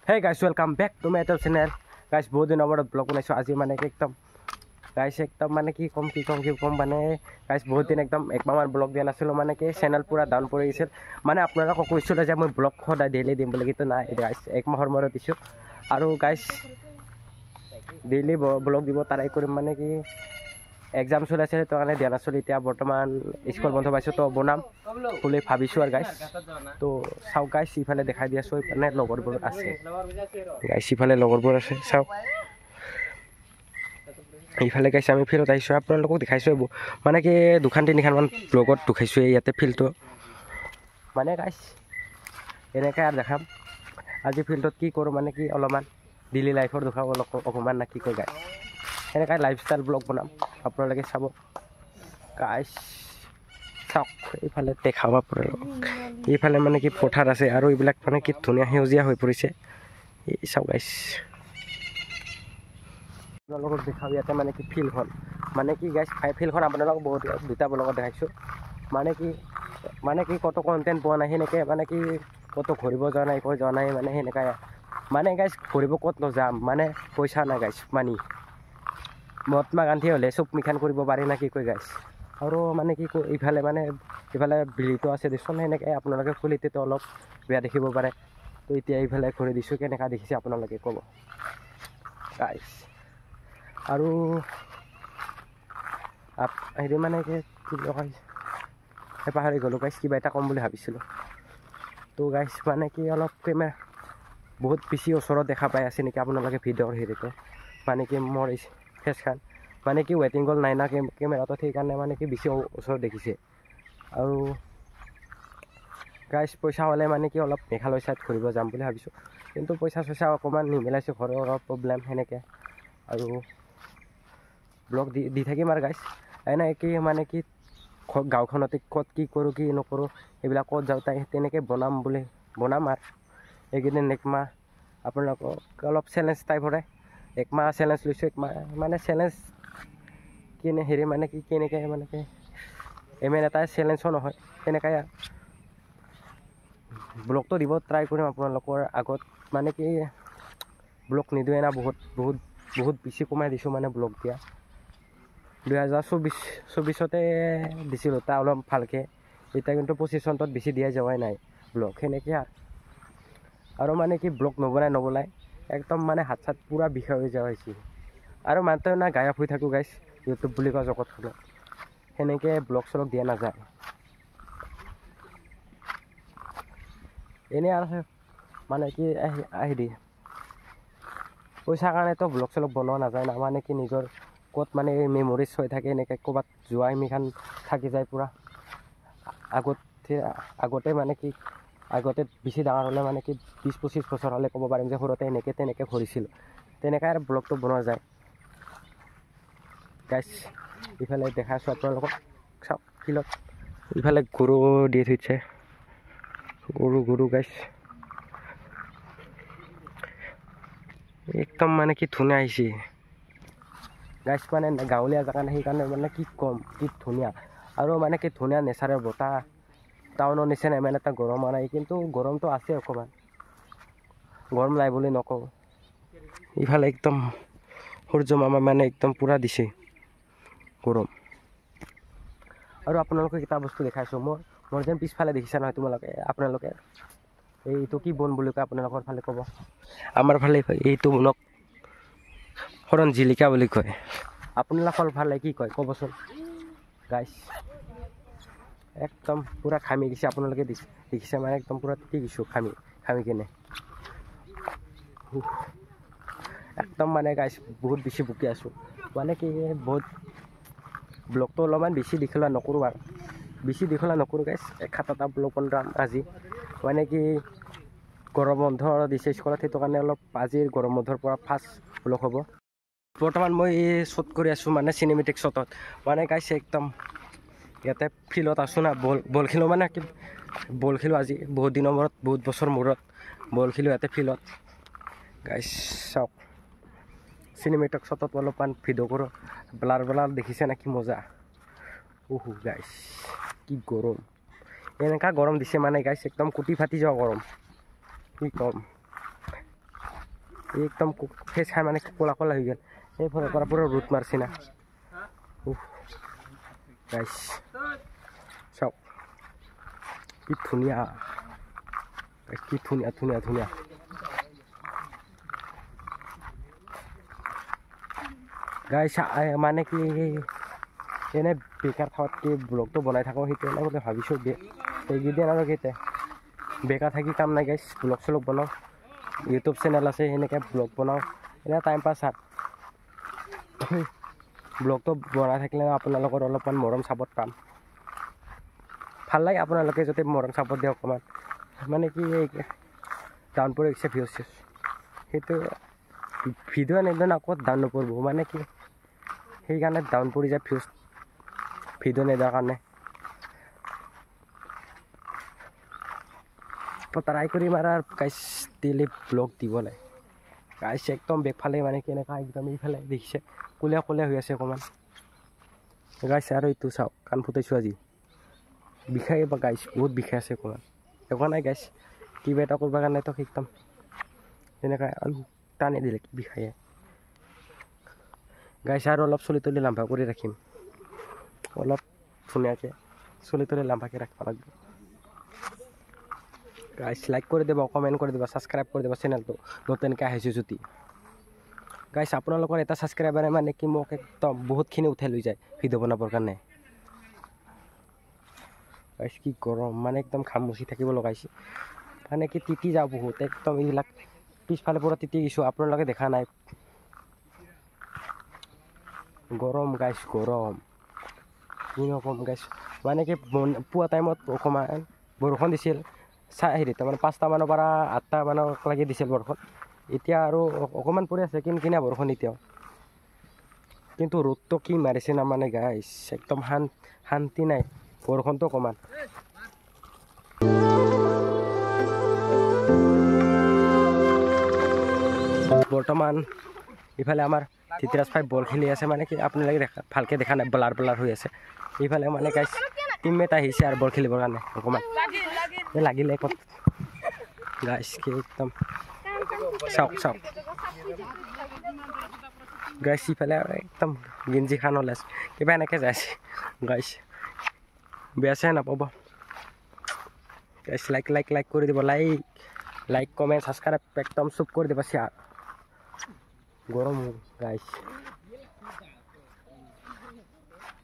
Hey guys, welcome back to my YouTube channel. Guys, बहुत दिन बाद ब्लॉग बनाइছো আজি মানে কি एकदम गाइस एकदम মানে কি কম মানে गाइस বহুত দিন एकदम একমাহ মান ব্লগ দিয়া নাছিল মানে কি চেনেল পুৰা ডাউন পৰি গৈছিল মানে আপোনালোকক কৈছিল যে মই ব্লগ সদায় ডেইলি দিম বুলি কিন্তু নাই गाइस এক মাহৰ মূৰত দিছো আৰু गाइस ডেইলি ব্লগ দিব ট্ৰাই কৰিম মানে কি एग्जाम चल आछे तो কাৰণে দিয়া নাছিল এতিয়া বৰ্তমান স্কুল বন্ধ পাইছো তো বনাম বুলি ভাবিছো আৰু गाइस তো চাও गाइस ইফালে দেখাই দিয়াছো মানে লগৰবোৰ আছে गाइस ইফালে লগৰবোৰ আছে চাও ইফালে गाइस আমি ফিল্ডত আইছো আপোনালোকক দেখাইছো মানে কি দুখান তিনিখান মান ব্লগত দেখাইছো ইয়াতে ফিল্ডটো মানে गाइस এনেকৈ আৰু দেখাম আজি ফিল্ডত কি কৰো মানে কি অলপমান ডেইলি লাইফৰ দেখাব অকমান না কি কয় गाइस এনেকৈ লাইফষ্টাইল ব্লগ বনাম আপোনালোকে চাব गाइस চাওক ইফালে দেখাব আপোনালোকক ইফালে মানে কি পথাৰ আছে আৰু এইবিলাক মানে কি ধুনীয়া সেউজীয়া হৈ পৰিছে এই চাওক गाइस আপোনালোকক দেখাও ইয়াতে মানে কি ফিল্ডখন মানে কি गाइस ফিল্ডখন আপোনালোকক বহুত দুটা ব্লগত দেখাইছো মানে কি কত কন্টেন্ট পোৱা নাই হেনেকে মানে কি কত ঘূৰিব যোৱা নাই কৈ যোৱা নাই মানে হেনেকা মানে गाइस ঘূৰিব কত ন যাম মানে পইচা নাই गाइस মানি মহাত্মা গান্ধী হলে চব মিখান কৰিব পাৰি না কি কয় गाइस আৰু মানে কি ইফালে মানে ইফালে বিলিটো আছে দেখোন হেনেকে আপোনালোকে ফুলিতে তো অলপ বেয়া দেখিব পাৰে তো এতিয়া ইফালে ঘূৰি দিছো কেনেকা দেখিছে আপোনালোকে ক'ব गाइस আৰু হেৰি মানে কি কয় পাহৰি গ'লো गाइस কিবা এটা কম বুলি ভাবিছিলো তো गाइस মানে কি অলপ কেমেৰা বহুত বেছি ওচৰত দেখা পাই আছে নেকি আপোনালোকে ভিডিঅ'ৰ হেৰিতে মানে কি মোৰ ফেচখান মানে কি ৱেটিং গল নাই না কেমেৰাটো সেইকাৰণে মানে কি বেছি ওচৰত দেখিছে আৰু गाइस পইচা হ'লে মানে কি অলপ মেঘালয় সাইড ঘূৰিব যাম বুলি ভাবিছো কিন্তু পইচা অকমান নিমিলাইছো ঘৰৰ প্ৰব্লেম হেনেকে আৰু ব্লগ দি থাকিম আৰু गाइस এনে কি মানে কি গাঁওখনতে ক'ত কি কৰোঁ কি নকৰোঁ এইবিলাক ক'ত যাওঁ তাই তেনেকৈ বনাম আৰু এইকেইদিন একমাহ আপোনালোকক অলপ চেলেঞ্জ টাইপৰে একমাহ চেলেঞ্জ লৈছোঁ একমাহ মানে চেলেঞ্জ কিনে হেৰি মানে কি কেনেকৈ মানে কি ইমান এটা চেলেঞ্জো নহয় তেনেকৈ ব্লগটো দিব ট্ৰাই কৰিম আপোনালোকৰ আগত মানে কি ব্লগ নিদিওঁৱে না বহুত বেছি কমাই দিছোঁ মানে ব্লগ দিয়া 2024 দিছিলোঁ তাৰ অলপ ভালকৈ এতিয়া কিন্তু 25 চনটোত বেছি দিয়া যোৱাই নাই ব্লগ সেনেকৈ আৰু মানে কি ব্লগ নবনাই একদম মানে হাত চাত পুৰা বিষাই হৈ যোৱা হৈছে আৰু মাত্ৰ না গায়ব হৈ থাকোঁ गाइस ইউটিউব বুলি কোৱা জগতখনত সেনেকৈ ব্লগ চলগ দিয়া নাযায় এনেই আৰু মানে কি আহি দিয়ে পইচাৰ কাৰণেতো ব্লগ চলগ বনোৱা নাযায় না মানে কি নিজৰ ক'ত মানে মেমৰিজ হৈ থাকে এনেকৈ ক'ৰবাত যোৱা এমিখান থাকি যায় পুৰা আগতে মানে কি আগতে বেছি ডাঙৰ হ'লে মানে কি 20-25 বছৰ হ'লে ক'ব পাৰিম যে সৰুতে তেনেকৈ ঘূৰিছিলোঁ তেনেকৈ আৰু ব্লগটো বনোৱা যায় गाइस ইফালে দেখাইছোঁ আপোনালোকক চাওক ফিল্ডত ইফালে গৰু দি থৈছে গৰু गाइस একদম মানে কি ধুনীয়া আহিছে गाइस মানে গাঁৱলীয়া জেগা নাই সেইকাৰণে মানে কি কম কি ধুনীয়া আৰু মানে কি ধুনীয়া নেচাৰেল বতাহ টাউনৰ নিচিনা ইমান এটা গৰম নাই কিন্তু গৰমটো আছে অকণমান গৰম নাই বুলি নকওঁ ইফালে একদম সূৰ্য মামা মানে একদম পুৰা দিছে গৰম আৰু আপোনালোকক এটা বস্তু দেখাইছোঁ মোৰ যেন পিছফালে দেখিছে নহয় আপোনালোকে এইটো কি বন বুলি কয় আপোনালোকৰ ফালে ক'ব আমাৰ ফালে এইটো বনক শৰণ জিলিকা বুলি কয় আপোনালোকৰ ফালে কি কয় ক'বচোন गाइस একদম পুৰা খামি দিছে আপোনালোকে দেখিছে মানে একদম পুৰা তিতি গৈছোঁ খামি কিনে একদম মানে गाइस বহুত বেছি বুকি আছোঁ মানে কি বহুত ব্লগটো অলপমান বেছি দীঘলীয়া নকৰোঁ আৰু বেছি দীঘলীয়া নকৰোঁ गाइस এটা ব্লগ বনাম আজি মানে কি গৰম বন্ধ দিছে স্কুলত সেইটো কাৰণে অলপ আজিৰ গৰম বন্ধৰ পৰা ফাৰ্ষ্ট ব্লগ হ'ব বৰ্তমান মই শ্বুট কৰি আছোঁ মানে চিনেমেটিক শ্বটত মানে गाइस একদম ইয়াতে ফিল্ডত আছোঁ না বল খেলোঁ মানে কি বল খেলোঁ আজি বহুত দিনৰ মূৰত বহুত বছৰ মূৰত বল খেলোঁ ইয়াতে ফিল্ডত गाइस চাওক চিনেমেটিক শ্বটত অলপমান ভিডিঅ' কৰোঁ ব্লাৰ দেখিছে না কি মজা गाइस কি গৰম এনেকা গৰম দিছে মানে गाइस একদম কুটি ফাটি যোৱা গৰম কি কম একদম ফেচ খাই মানে ক'লা ক'লা হৈ গ'ল এইফালৰ পৰা পূৰা ৰ'দ মাৰিছে না গাইছ চাওক কি ধুনীয়া ধুনীয়া গাইছ মানে কি এনে বেকাৰ থকাতকৈ ব্লগটো বনাই থাকোঁ সেইটো লগতে ভাবিছোঁ এইকেইদিন আৰু কেইটা বেকাৰ থাকি কাম নাই গাইছ ব্লগ চলগ বনাওঁ ইউটিউব চেনেল আছে সেনেকৈ ব্লগ বনাওঁ এনে টাইম পাছ ব্লগটো বনাই থাকিলে আপোনালোকৰ অলপমান মৰম চাপৰ্ট পাম ভাল লাগে আপোনালোকে যাতে মৰম চাপৰ্ট দিয়ক অকণমান মানে কি ডাউন পৰি গৈছে ভিউজ সেইটো ভিডিঅ' নিদিলে আকৌ ডাউন নপৰিব মানে কি সেইকাৰণে ডাউন পৰি যায় ভিউজ ভিডিঅ' নিদিয়াৰ কাৰণে ট্ৰাই কৰিম আৰু গাইছ ডেইলি ব্লগ দিবলৈ গাইছ একদম বেগফালে মানে কেনেকুৱা একদম এইফালে দেখিছে ক'লীয়া হৈ আছে অকণমান গাইছ আৰু এইটো চাওক কাণ ফুটাইছোঁ আজি বিষাই বা গাইছ বহুত বিষাই আছে অকণমান একো নাই গাইছ কিবা এটা কৰিবৰ কাৰণেতো একদম তেনেকুৱা টানি দিলে বিষাই গাইছ আৰু অলপ চলি তলি লাম্ভা কৰি ৰাখিম অলপ ধুনীয়াকৈ চলি তলি লাম্ভাকৈ ৰাখিব লাগিব গাইছ লাইক কৰি দিব কমেণ্ট কৰি দিব ছাবস্ক্ৰাইব কৰি দিব চেনেলটো নতুনকৈ আহিছোঁ যদি গাইছ আপোনালোকৰ এটা ছাবস্ক্ৰাইবাৰে মানে কি মোক একদম বহুতখিনি উঠাই লৈ যায় ভিডিঅ' বনাবৰ কাৰণে গাইছ কি গৰম মানে একদম ঘাম মুচি থাকিব লগাইছে মানে কি তিতি যাওঁ বহুত একদম এইবিলাক পিছফালে পৰা তিতি গৈছোঁ আপোনালোকে দেখা নাই গৰম গাইছ গৰম কি নক'ম গাইছ মানে কি পুৱা টাইমত অকণমান বৰষুণ দিছিল হেৰিত মানে 5টা মানৰ পৰা 8টা মানলৈকে দিছিল বৰষুণ এতিয়া আৰু অকণমান পৰি আছে কিনকিনীয়া বৰষুণ এতিয়াও কিন্তু ৰ'দটো কি মাৰিছে না মানে গাইছ একদম শান্তি নাই বৰষুণটো অকণমান বৰ্তমান ইফালে আমাৰ ধৃতৰাজ ভাই বল খেলি আছে মানে কি আপোনালোকে ভালকৈ দেখা নাই ব্লাৰ হৈ আছে এইফালে মানে গাইছ টিমমেট আহিছে আৰু বল খেলিবৰ কাৰণে অকণমান লাগিলে ক'ত গাইছ কি একদম চাওক গাইছ ইফালে একদম গেঞ্জি খান ওলাইছে কিবা এনেকৈ যাইছে গাইছ বেয়া চাই নাপাব গাইছ লাইক কৰি দিব লাইক কমেণ্ট ছাবস্ক্ৰাইব একদম চুপ কৰি দিব শ্বেয়াৰ গৰম গাইছ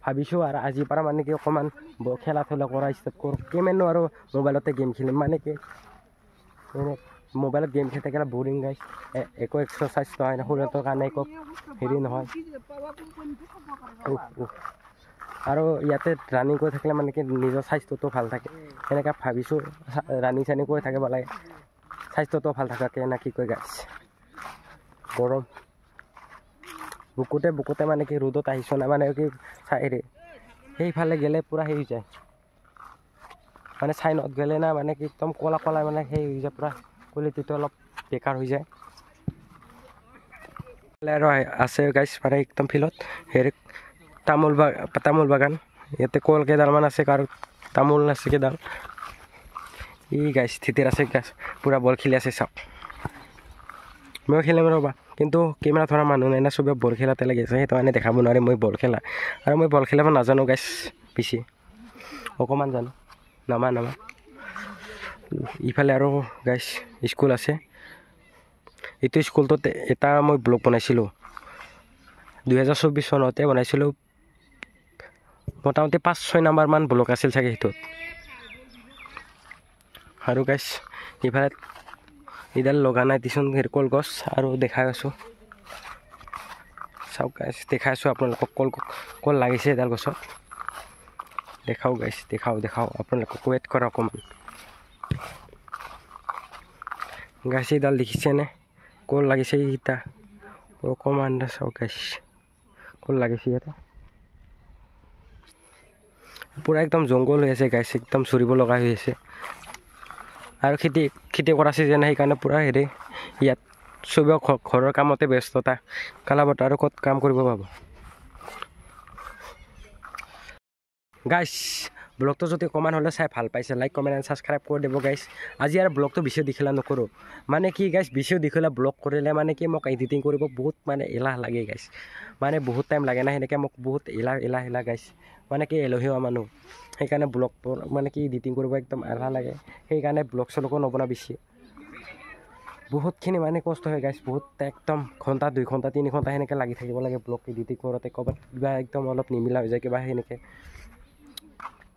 ভাবিছোঁ আৰু আজিৰ পৰা মানে কি অকণমান খেলা ধূলা কৰা ষ্টাৰ্ট কৰোঁ কিমাননো আৰু মোবাইলতে গেম খেলিম মানে কি এনে মোবাইলত গেম খেলি থাকিলে বৰিং গাইছ একো এক্সাৰচাইজ নহয় শৰীৰৰ কাৰণে একো হেৰি নহয় আৰু ইয়াতে ৰানিং কৰি থাকিলে মানে কি নিজৰ স্বাস্থ্যটো ভাল থাকে সেনেকৈ ভাবিছোঁ ৰানিং চানিং কৰি থাকিব লাগে স্বাস্থ্যটো ভাল থকাকৈ নে কি কয় গাইছ গৰম বুকুতে মানে কি ৰ'দত আহিছোঁ না মানে কি হেৰি সেইফালে গ'লে পূৰা হেৰি হৈ যায় মানে চাইনত গ'লে না মানে কি একদম ক'লা মানে সেই হৈ যায় পূৰা কোৱালিটিটো অলপ বেকাৰ হৈ যায় আৰু আছে গাইছ মানে একদম ফিল্ডত হেৰি তামোল বাগান ইয়াতে কল কেইডালমান আছে আৰু তামোল আছে কেইডাল গাইছ ধৃতৰাজ গাছ পূৰা বল খেলি আছে চাওক ময়ো খেলিম ৰ'বা কিন্তু কেমেৰা ধৰা মানুহ নাই না চবে বল খেলাতে লাগিছে সেইটো কাৰণে দেখাব নোৱাৰে মই বল খেলা আৰু মই বল খেলাব নাজানো গাইছ বেছি অকণমান জানো নামা ইফালে আৰু গাইছ স্কুল আছে এইটো স্কুলটোত এটা মই ব্লগ বনাইছিলোঁ 2024 চনতে বনাইছিলোঁ মোটামুটি 5-6 নাম্বাৰমান ব্লগ আছিল চাগে সেইটোত আৰু গাইছ ইফালে এইডাল লগা নাই টিউশ্যন কলগছ আৰু দেখাই আছোঁ চাওক গাইছ দেখাই আছোঁ আপোনালোকক কল লাগিছে এডাল গছত দেখাওঁ গাইছ দেখাওঁ আপোনালোকক ৱেইট কৰা অকণমান গাইছ এইডাল দেখিছেনে কল লাগিছে এইকেইটা অকণমান চাওক গাইছ কল লাগিছে ইয়াতে পূৰা একদম জংঘল হৈ আছে গাইছ একদম চুৰিব লগা হৈ আছে আৰু খেতি কৰা ছিজন সেইকাৰণে পূৰা হেৰি ইয়াত চবে ঘৰৰ কামতে ব্যস্ততা কালাবত আৰু ক'ত কাম কৰিব পাব গাইছ ব্লগটো যদি অকণমান হ'লেও চাই ভাল পাইছে লাইক কমেণ্ট এণ্ড ছাবস্ক্ৰাইব কৰি দিব গাইছ আজি আৰু ব্লগটো বেছি দীঘলীয়া নকৰোঁ মানে কি গাইছ বেছি দীঘলীয়া ব্লগ কৰিলে মানে কি মোক এডিটিং কৰিব বহুত মানে এলাহ লাগে গাইছ মানে বহুত টাইম লাগে না সেনেকৈ মোক বহুত এলাহ গাইছ মানে কি এলেহুৱা মানুহ সেইকাৰণে ব্লগ মানে কি এডিটিং কৰিব একদম এলাহ লাগে সেইকাৰণে ব্লগ চলগো নবনাওঁ বেছি বহুতখিনি মানে কষ্ট হয় গাইছ বহুত একদম ঘণ্টা 2 ঘণ্টা 3 ঘণ্টা সেনেকৈ লাগি থাকিব লাগে ব্লগ এডিটিং কৰোঁতে ক'ৰবাত কিবা একদম অলপ নিমিলা হৈ যায় কিবা সেনেকৈ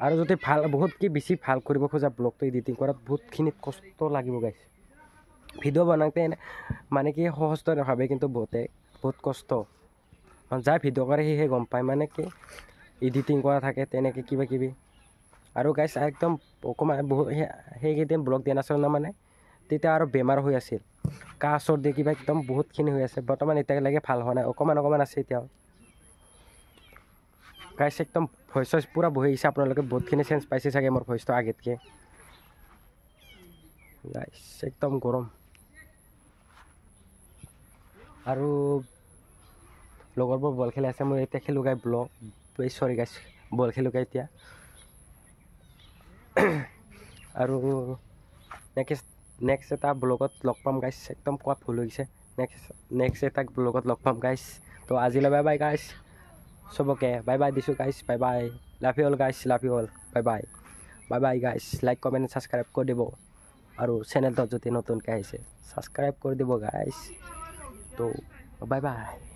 আৰু যদি ভাল বহুতকৈ বেছি ভাল কৰিব খোজা ব্লগটো এডিটিং কৰাত বহুতখিনি কষ্ট লাগিব গাইছ ভিডিঅ' বনাওঁতে মানে কি সহজটো ভাবে কিন্তু বহুত কষ্ট যাই ভিডিঅ' কৰে সেয়ে গম পায় মানে কি এডিটিং কৰা থাকে তেনেকৈ কিবা কিবি আৰু গাইছ একদম অকণমান বহুত সেইকেইদিন ব্লগ দিয়া নাছিল ন মানে তেতিয়া আৰু বেমাৰ হৈ আছিল কাহ চৰ্দি কিবা একদম বহুতখিনি হৈ আছে বৰ্তমান এতিয়ালৈকে ভাল হোৱা নাই অকণমান আছে এতিয়াও গাইছ একদম ভইচ পূৰা বহি আহিছে আপোনালোকে বহুতখিনি চেঞ্জ পাইছে চাগে মোৰ ভইচটো আগতকৈ গাইছ একদম গৰম আৰু লগৰবোৰ বল খেলি আছে মই এতিয়া খেলোঁ গাই চৰি গাইছ বল খেলোঁ গাই এতিয়া আৰু নেক্সট এটা ব্লগত লগ পাম গাইছ একদম কোৱা ভুল হৈ গৈছে নেক্সট এটা ব্লগত লগ পাম গাইছ তো আজিলৈ বাই বাই গাইছ চবকে বাই বাই দিছোঁ গাইছ bye bye love you all গাইছ love you all bye bye গাইছ লাইক কমেণ্ট ছাবস্ক্ৰাইব কৰি দিব আৰু চেনেলটোত যদি নতুনকৈ আহিছে ছাবস্ক্ৰাইব কৰি দিব গাইছ তো বাই বাই